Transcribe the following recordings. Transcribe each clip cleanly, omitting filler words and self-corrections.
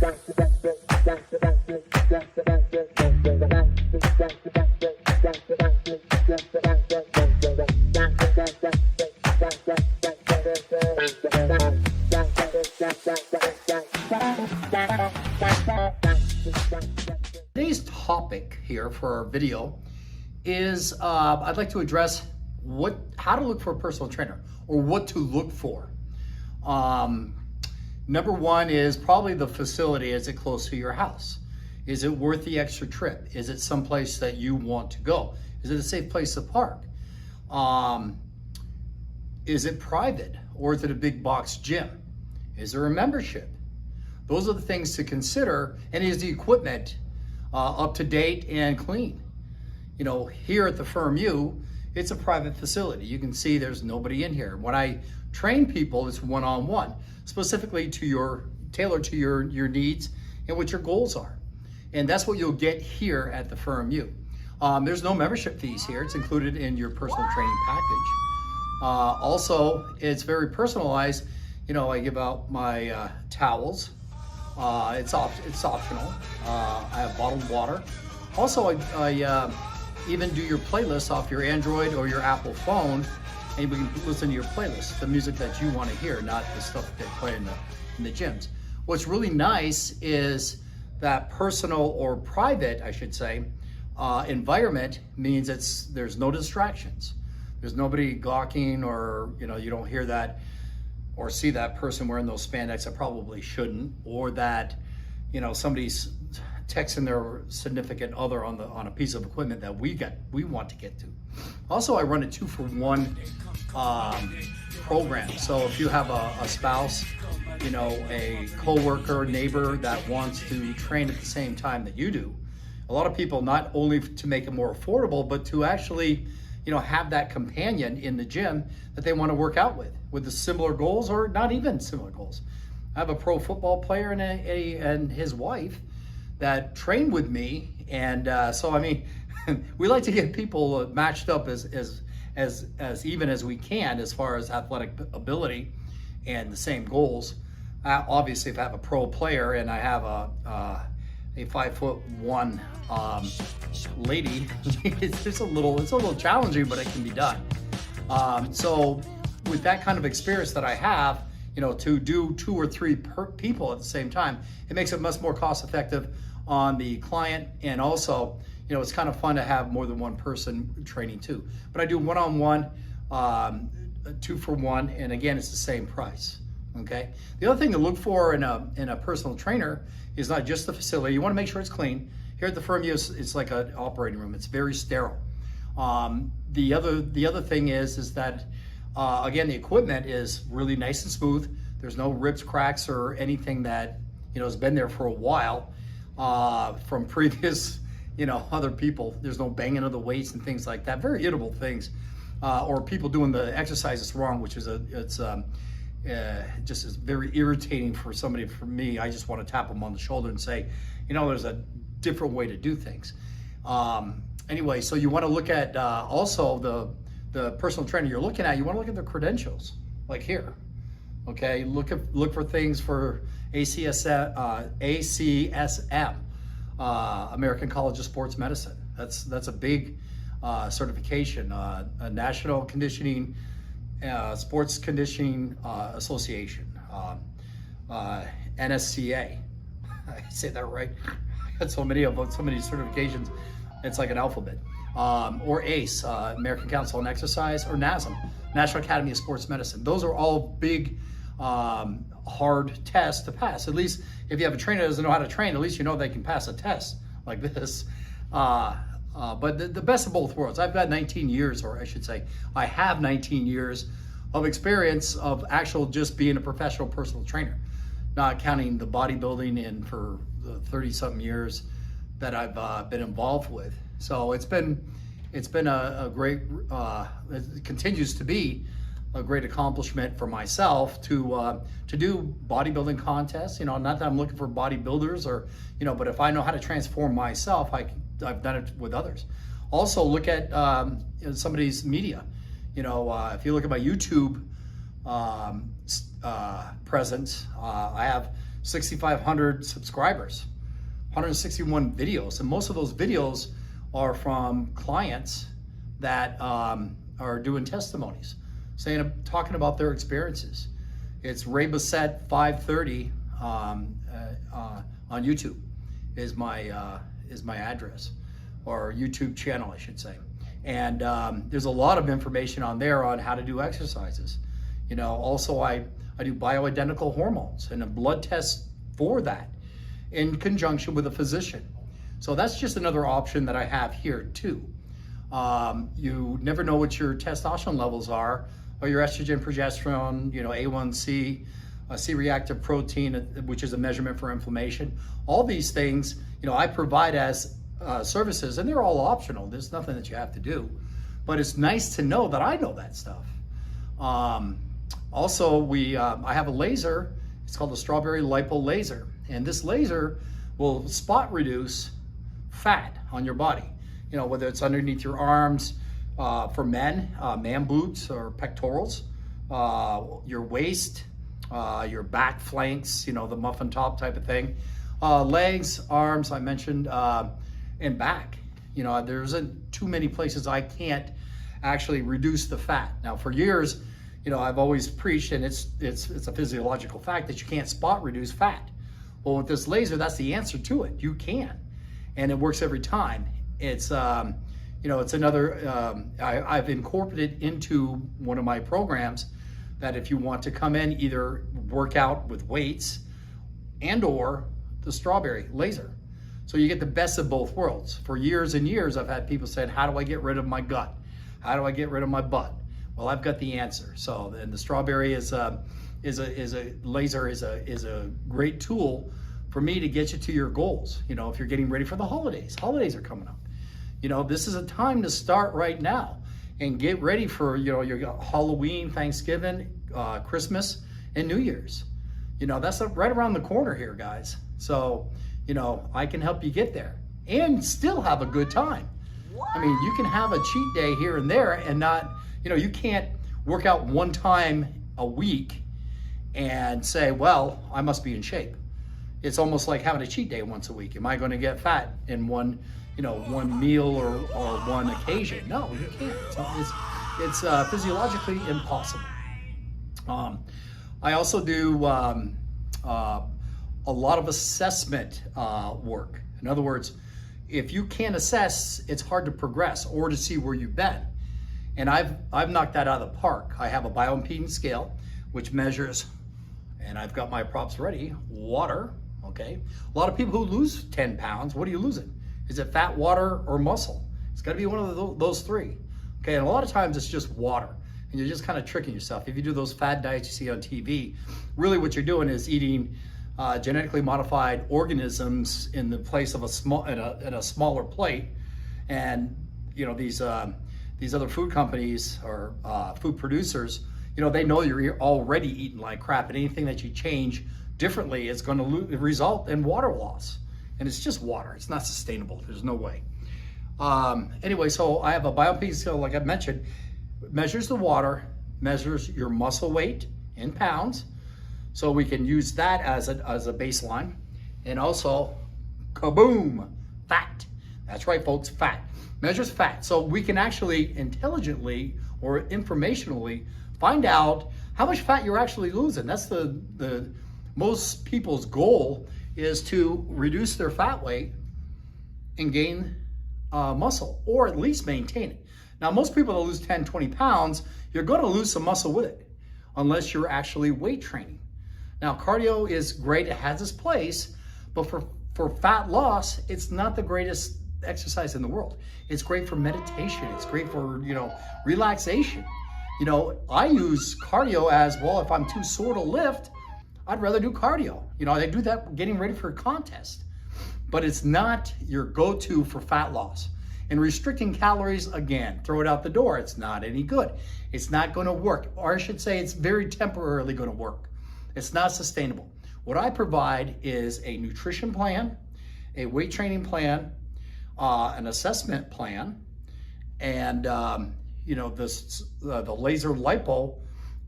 Today's topic here for our video is I'd like to address how to look for a personal trainer, or what to look for. Number one is probably the facility. Is it close to your house? Is it worth the extra trip? Is it someplace that you want to go? Is it a safe place to park? Is it private, or is it a big box gym? Is there a membership? Those are the things to consider. And is the equipment up to date and clean? You know, here at the Firm U, it's a private facility. You can see there's nobody in here. When I train people, it's one-on-one, specifically tailored to your needs and what your goals are. And that's what you'll get here at the Firm U. There's no membership fees here. It's included in your personal training package. Also, it's very personalized. You know, I give out my towels. It's optional. I have bottled water. Also, I even do your playlist off your Android or your Apple phone, and we can listen to your playlist, the music that you want to hear, not the stuff that they play in the gyms. What's really nice is that personal, or private, I should say, environment means there's no distractions. There's nobody gawking, or you don't hear that or see that person wearing those spandex that probably shouldn't, or that somebody's texting their significant other on a piece of equipment that we want to get to. Also, I run a 2-for-1 program. So if you have a spouse, a coworker, neighbor that wants to train at the same time that you do, a lot of people, not only to make it more affordable, but to actually have that companion in the gym that they want to work out with the similar goals, or not even similar goals. I have a pro football player and his wife that train with me, and so I mean, we like to get people matched up as even as we can as far as athletic ability and the same goals. Obviously, if I have a pro player and I have a 5'1" lady, it's a little challenging, but it can be done. So with that kind of experience that I have, to do 2 or 3 people at the same time, it makes it much more cost effective on the client, and also, it's kind of fun to have more than one person training too. But I do one-on-one, 2-for-1, and again, it's the same price. Okay. The other thing to look for in a personal trainer is not just the facility. You want to make sure it's clean. Here at the Firm U, it's like an operating room. It's very sterile. The other thing is that again, the equipment is really nice and smooth. There's no rips, cracks, or anything that has been there for a while from previous other people. There's no banging of the weights and things like that. Very irritable things, or people doing the exercises wrong, which is just is very irritating for somebody. For me, I just want to tap them on the shoulder and say, there's a different way to do things. Anyway, so you want to look at also the personal trainer you're looking at. You want to look at their credentials, like here. Okay, look for things for ACSM, American College of Sports Medicine. That's a big certification, a National Conditioning Sports Conditioning Association, NSCA. I say that right? I got so many certifications. It's like an alphabet. Or ACE, American Council on Exercise, or NASM, National Academy of Sports Medicine. Those are all big, hard tests to pass. At least if you have a trainer that doesn't know how to train, at least they can pass a test like this. But the best of both worlds. I've got 19 years, or I should say, I have 19 years of experience of actual just being a professional personal trainer, not counting the bodybuilding and for the 30-something years that I've been involved with. So it's been a great, it continues to be a great accomplishment for myself to do bodybuilding contests. Not that I'm looking for bodybuilders, or but if I know how to transform myself, I've done it with others. Also, look at somebody's media. If you look at my YouTube presence, I have 6,500 subscribers, 161 videos. And most of those videos are from clients that are doing testimonies, talking about their experiences. It's Ray Bessette 530 on YouTube is my address, or YouTube channel, I should say. And there's a lot of information on there on how to do exercises. You know, also I do bioidentical hormones and a blood test for that in conjunction with a physician. So that's just another option that I have here too. You never know what your testosterone levels are, or your estrogen, progesterone, you know, A1C, C-reactive protein, which is a measurement for inflammation. All these things, you know, I provide as services, and they're all optional. There's nothing that you have to do, but it's nice to know that I know that stuff. Also, I have a laser. It's called the strawberry lipo laser, and this laser will spot reduce fat on your body. You know, whether it's underneath your arms, for men, man boots or pectorals, your waist, your back flanks, you know, the muffin top type of thing, legs, arms, I mentioned, and back. You know, there isn't too many places I can't actually reduce the fat. Now, for years, you know, I've always preached, and it's a physiological fact, that you can't spot reduce fat. Well, with this laser, that's the answer to it. You can, and it works every time. It's you know, it's another, I've incorporated into one of my programs that if you want to come in, either work out with weights and or the strawberry laser. So you get the best of both worlds. For years and years, I've had people saying, how do I get rid of my gut? How do I get rid of my butt? Well, I've got the answer. So, and the strawberry is a great tool for me to get you to your goals. You know, if you're getting ready for the holidays are coming up. You know, this is a time to start right now and get ready for, you know, your Halloween, Thanksgiving, Christmas, and New Year's. You know, that's right around the corner here, guys. So, you know, I can help you get there and still have a good time. I mean, you can have a cheat day here and there and not, you know, you can't work out one time a week and say, well, I must be in shape. It's almost like having a cheat day once a week. Am I going to get fat in one meal or one occasion? No, you can't. It's physiologically impossible. I also do a lot of assessment work. In other words, if you can't assess, it's hard to progress or to see where you've been. And I've knocked that out of the park. I have a bioimpedance scale, which measures, and I've got my props ready, water, okay? A lot of people who lose 10 pounds, what are you losing? Is it fat, water, or muscle? It's gotta be one of those three, okay? And a lot of times it's just water, and you're just kind of tricking yourself. If you do those fad diets you see on TV, really what you're doing is eating genetically modified organisms in the place of in a smaller plate. And you know, these other food companies or food producers, you know, they know you're already eating like crap, and anything that you change differently is going to result in water loss. And it's just water. It's not sustainable. There's no way. Anyway, so I have a bioimpedance scale, like I mentioned, measures the water, measures your muscle weight in pounds. So we can use that as a baseline. And also, kaboom, fat. That's right, folks, fat. Measures fat. So we can actually intelligently or informationally find out how much fat you're actually losing. That's the most people's goal, is to reduce their fat weight and gain muscle, or at least maintain it. Now, most people that lose 10, 20 pounds, you're going to lose some muscle with it, unless you're actually weight training. Now, cardio is great, it has its place, but for fat loss, it's not the greatest exercise in the world. It's great for meditation, it's great for, you know, relaxation. You know, I use cardio as, well, if I'm too sore to lift, I'd rather do cardio. You know, I do that getting ready for a contest, but it's not your go-to for fat loss. And restricting calories, again, throw it out the door. It's not any good. It's not going to work, or I should say it's very temporarily going to work. It's not sustainable. What I provide is a nutrition plan, a weight training plan, an assessment plan, and you know, the laser lipo,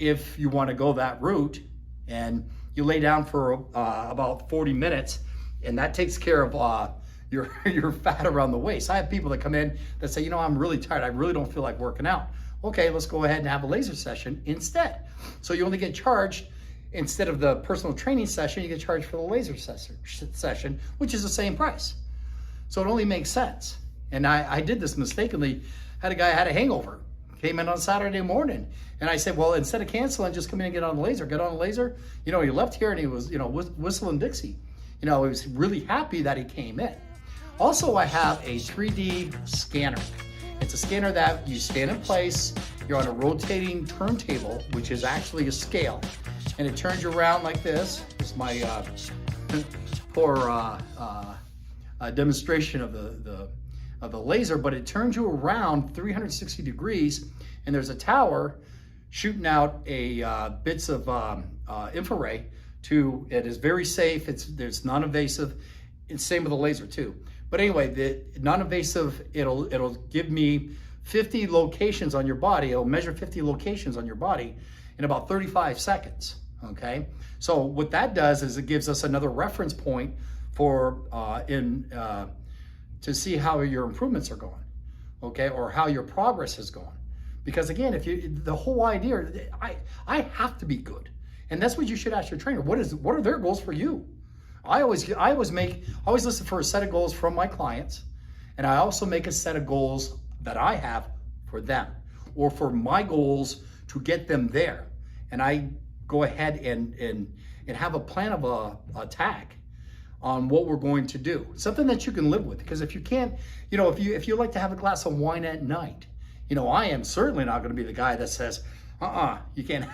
if you want to go that route. And You lay down for about 40 minutes, and that takes care of your fat around the waist. I have people that come in that say, you know, I'm really tired. I really don't feel like working out. Okay, let's go ahead and have a laser session instead. So you only get charged, instead of the personal training session, you get charged for the laser session, which is the same price. So it only makes sense. And I did this mistakenly. Had a guy had a hangover, came in on Saturday morning, and I said, well, instead of canceling, just come in and get on the laser. Get on the laser. You know, he left here and he was, you know, whistling Dixie. You know, he was really happy that he came in. Also, I have a 3D scanner. It's a scanner that you stand in place, you're on a rotating turntable, which is actually a scale, and it turns you around like this. This is my poor demonstration of the laser, but it turns you around 360 degrees, and there's a tower shooting out a bits of infrared it is very safe. There's non-invasive. It's same with the laser too. But anyway, the non-invasive, it'll give me 50 locations on your body. It'll measure 50 locations on your body in about 35 seconds. Okay. So what that does is it gives us another reference point for to see how your improvements are going, okay, or how your progress is going. Because again, the whole idea, I have to be good, and that's what you should ask your trainer. What are their goals for you? I always listen for a set of goals from my clients, and I also make a set of goals that I have for them, or for my goals to get them there. And I go ahead and have a plan of attack on what we're going to do, something that you can live with. Because if you can't, you know, if you like to have a glass of wine at night, you know, I am certainly not going to be the guy that says, you can't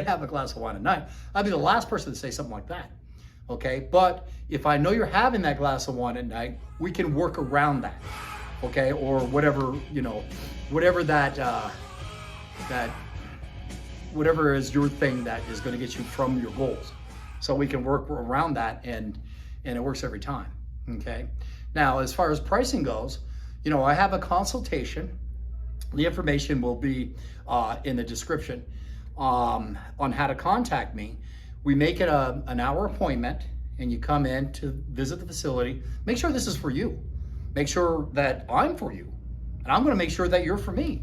have a glass of wine at night. I'd be the last person to say something like that. Okay, but if I know you're having that glass of wine at night, we can work around that. Okay, or whatever, you know, whatever whatever is your thing that is going to get you from your goals. So we can work around that, and it works every time. Okay. Now, as far as pricing goes, you know, I have a consultation. The information will be in the description on how to contact me. We make it an hour appointment, and you come in to visit the facility. Make sure this is for you. Make sure that I'm for you, and I'm going to make sure that you're for me.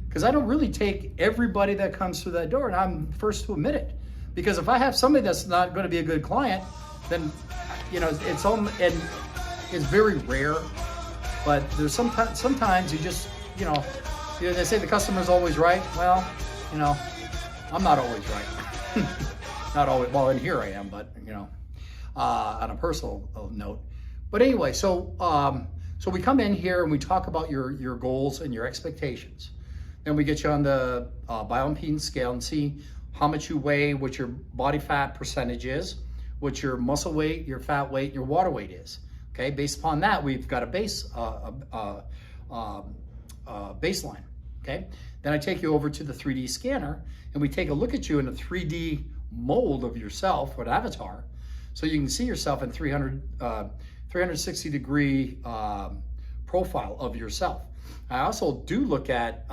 Because I don't really take everybody that comes through that door, and I'm first to admit it. Because if I have somebody that's not going to be a good client, then, you know, it's very rare. But there's sometimes you just, you know, they say the customer's always right. Well, you know, I'm not always right. Not always. Well, in here I am, but you know, on a personal note. But anyway, so we come in here and we talk about your goals and your expectations. Then we get you on the bioimpedance scale and see how much you weigh, what your body fat percentage is, what your muscle weight, your fat weight, and your water weight is. Okay, based upon that, we've got a baseline. Okay, then I take you over to the 3D scanner, and we take a look at you in a 3D mold of yourself, or an avatar, so you can see yourself in 360 degree profile of yourself. I also do look at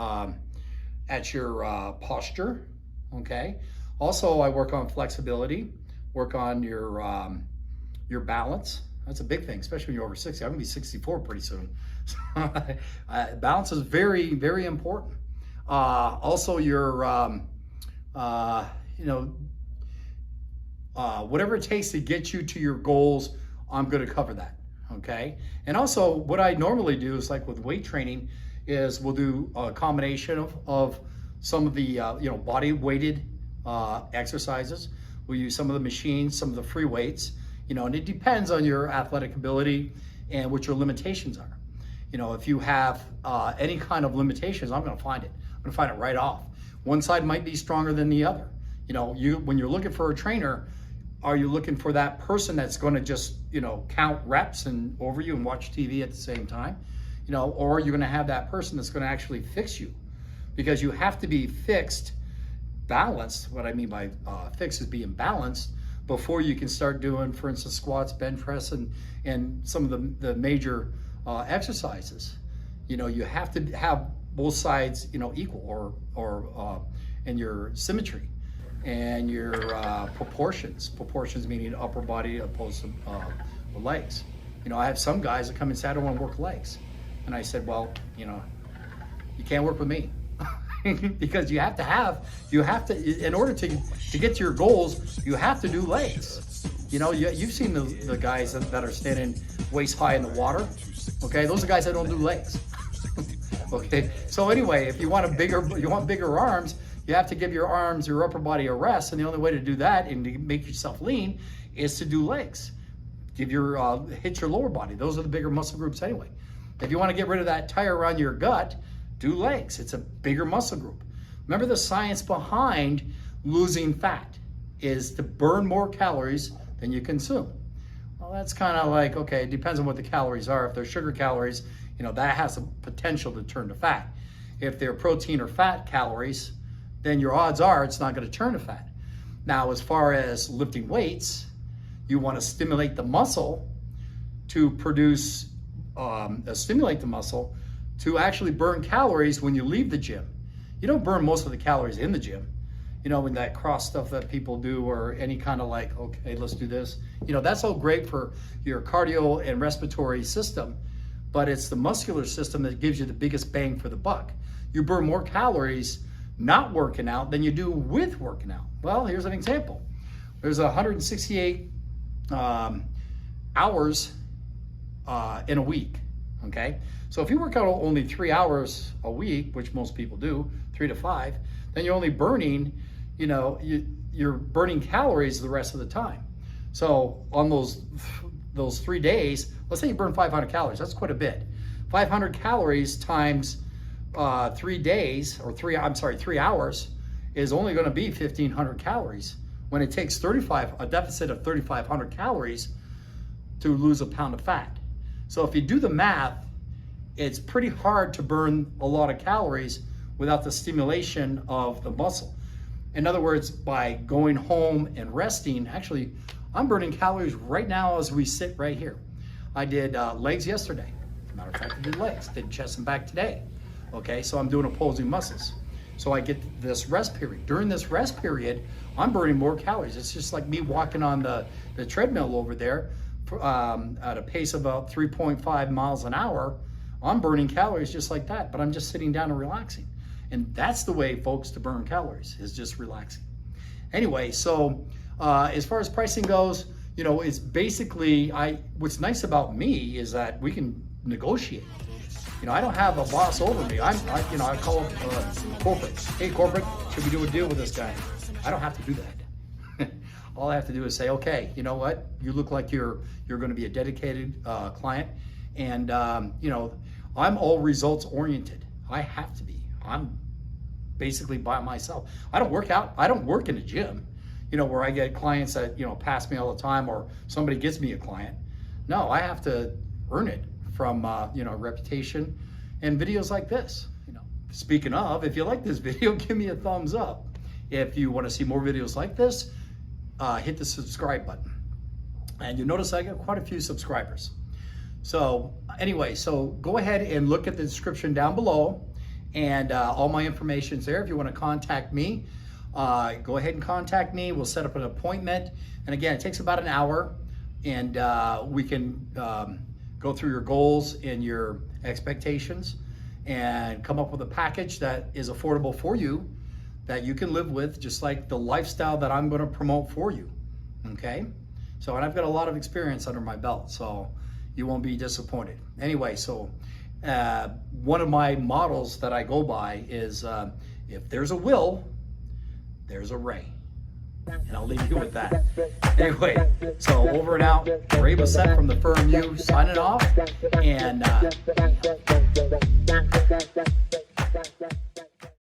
your posture. Okay. Also, I work on flexibility, work on your balance. That's a big thing, especially when you're over 60. I'm gonna be 64 pretty soon. Balance is very, very important. Also, your you know, whatever it takes to get you to your goals, I'm going to cover that. Okay. And also, what I normally do is, like with weight training, is we'll do a combination of some of the you know, body weighted exercises. We'll use some of the machines, some of the free weights, you know, and it depends on your athletic ability and what your limitations are. You know, if you have any kind of limitations, I'm going to find it. I'm going to find it right off. One side might be stronger than the other. You know, when you're looking for a trainer, are you looking for that person that's going to just, you know, count reps and over you and watch TV at the same time? You know, or are you going to have that person that's going to actually fix you? Because you have to be fixed, balanced. What I mean by fixed is being balanced before you can start doing, for instance, squats, bench press, and some of the major exercises. You know, you have to have both sides, you know, equal or in your symmetry. and your proportions. Proportions meaning upper body opposed to the legs. You know, I have some guys that come and say, I don't want to work legs. And I said, well, you know, you can't work with me. Because you have to, in order to get to your goals, you have to do legs. You know, you've seen the guys that are standing waist high in the water. Okay, those are guys that don't do legs. Okay, so anyway, if you want bigger arms, you have to give your arms, your upper body a rest, and the only way to do that and to make yourself lean is to do legs. Hit your lower body. Those are the bigger muscle groups anyway. If you want to get rid of that tire around your gut, do legs. It's a bigger muscle group. Remember, the science behind losing fat is to burn more calories than you consume. Well, that's kind of like, okay, it depends on what the calories are. If they're sugar calories, you know, that has the potential to turn to fat. If they're protein or fat calories, then your odds are it's not going to turn to fat. Now, as far as lifting weights, you want to stimulate the muscle to produce, stimulate the muscle to actually burn calories when you leave the gym. You don't burn most of the calories in the gym. You know, when that cross stuff that people do, or any kind of like, okay, let's do this. You know, that's all great for your cardio and respiratory system, but it's the muscular system that gives you the biggest bang for the buck. You burn more calories not working out than you do with working out. Well, here's an example. There's 168 hours in a week, okay? So if you work out only 3 hours a week, which most people do, 3 to 5, then you're only burning, you know, you're burning calories the rest of the time. So on those 3 days, let's say you burn 500 calories, that's quite a bit. 500 calories times 3 days, or 3 hours, is only going to be 1,500 calories when it takes a deficit of 3,500 calories to lose a pound of fat. So if you do the math, it's pretty hard to burn a lot of calories without the stimulation of the muscle. In other words, by going home and resting, actually, I'm burning calories right now as we sit right here. I did legs yesterday. As a matter of fact, I did legs. Did chest and back today. Okay, so I'm doing opposing muscles. So I get this rest period. During this rest period, I'm burning more calories. It's just like me walking on the treadmill over there at a pace of about 3.5 miles an hour. I'm burning calories just like that, but I'm just sitting down and relaxing. And that's the way, folks, to burn calories, is just relaxing. Anyway, so as far as pricing goes, you know, it's basically, what's nice about me is that we can negotiate. You know, I don't have a boss over me. I call corporate. Hey, corporate, should we do a deal with this guy? I don't have to do that. All I have to do is say, okay, you know what? You look like you're going to be a dedicated client, and you know, I'm all results oriented. I have to be. I'm basically by myself. I don't work out. I don't work in a gym, you know, where I get clients that, you know, pass me all the time, or somebody gives me a client. No, I have to earn it from you know, reputation and videos like this. You know, speaking of, if you like this video, give me a thumbs up. If you want to see more videos like this, hit the subscribe button. And you notice I got quite a few subscribers. So anyway, so go ahead and look at the description down below, and all my information's there. If you want to contact me, go ahead and contact me. We'll set up an appointment. And again, it takes about an hour, and we can go through your goals and your expectations and come up with a package that is affordable for you, that you can live with, just like the lifestyle that I'm going to promote for you. Okay? So, and I've got a lot of experience under my belt, so you won't be disappointed. Anyway, so one of my models that I go by is if there's a will, there's a Ray. And I'll leave you with that. Anyway, so over and out, Ray Bessette from the firm U signing off, and